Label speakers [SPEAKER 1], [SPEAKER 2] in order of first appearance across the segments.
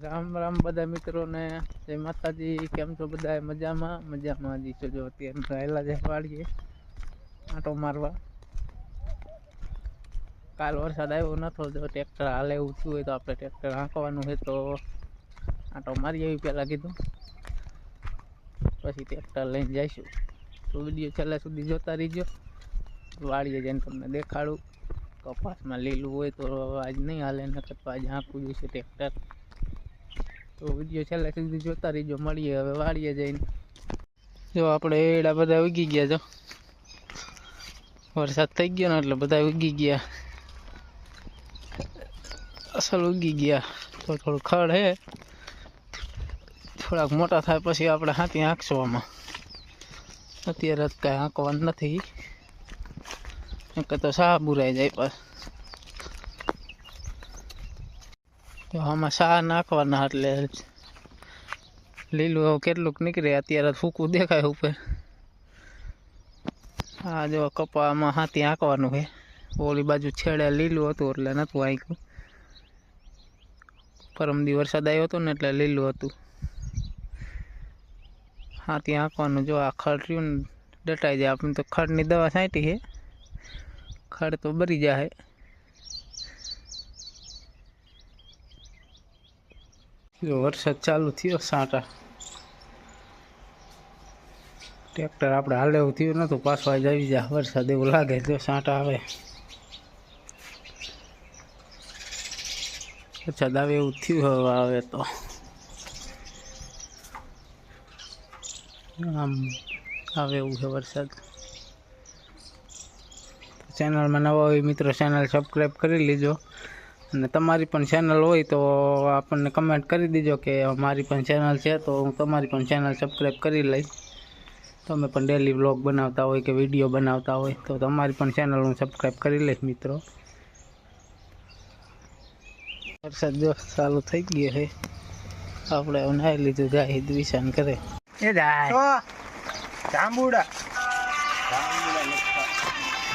[SPEAKER 1] राम राम बधा मित्रों ने जय माताजी। केम छो बधाए? मजामां मजामां जी छो। जो अत्यारे रायला जे वाळीए आटो मारवा। काल वरसाद आव्यो नथो, जो ट्रेक्टर हाले एवुं थयुं होय तो आपणे ट्रेक्टर हांकवानुं छे, तो आटो मारी आवी पेला कीधुं, पछी ट्रेक्टर लईने जाईशुं। तो विडियो छेल्ला सुधी जोता रहीजो। वाळीए जईने तमने देखाडुं। कपासमां લીલું હોય તો આજ નહીં હાલે, નકર તો આજ હાંકવું જોઈશે ટ્રેક્ટર। तो विडियो छेल्ला सुधी जोता रहीजो। મળીએ હવે વાળીએ જઈને। જો આપણે એડા બધા ઉગી ગયા। જો વરસાદ થઈ ગયો ને એટલે બધા ઉગી ગયા, અસલ ઉગી ગયા। થોડું ખડ હે, થોડાક મોટા થાય પછી આપણે હાથી હાંકશું આમાં। અત્યારે જ કાંઈ હાંકવાનું નથી, તો સાહ બુરાઈ જાય પાછ। તો આમાં સાહ નાખવાના એટલે લીલું કેટલુંક નીકળે। અત્યારે સૂકું દેખાય ઉપર। આ જો કપામાં હાથી હાંકવાનું છે। ઓલી બાજુ છેડે લીલું હતું એટલે નહોતું હાંક્યું। પરમદી વરસાદ આવ્યો હતો ને એટલે લીલું હતું। હાથી હાંકવાનું। જો આ ખડ રહ્યું ને દટાઈ જાય। આપણે તો ખડની દવા છાંટી છે, ખડ તો બરી જાય। જો વરસાદ ચાલુ થયો સાંટા। ट्रेक्टर આપણે હાલે એવું થયું નતું, પાછું આજ આવી જાય વરસાદ એવું લાગે। જો સાંટા આવે, વરસાદ આવે એવું થયું। હવે આવે તો આમ આવે એવું છે વરસાદ। ચેનલમાં નવા હોય મિત્રો, ચેનલ સબસ્ક્રાઈબ કરી લીજો। અને તમારી પણ ચેનલ હોય તો આપણને કમેન્ટ કરી દીજો કે મારી પણ ચેનલ છે, તો હું તમારી પણ ચેનલ સબસ્ક્રાઈબ કરી લઈશ। તમે પણ ડેલી વ્લોગ બનાવતા હોય કે વિડીયો બનાવતા હોય તો તમારી પણ ચેનલ હું સબસ્ક્રાઈબ કરી લઈશ મિત્રો। વરસાદ જો ચાલુ થઈ ગયો છે। આપણે નાહી લીધું, જાય દિશાન કરે એ જાય જાંબુડા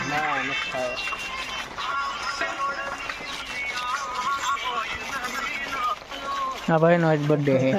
[SPEAKER 1] ના નથી। हाँ भाई नो आज बर्थडे है।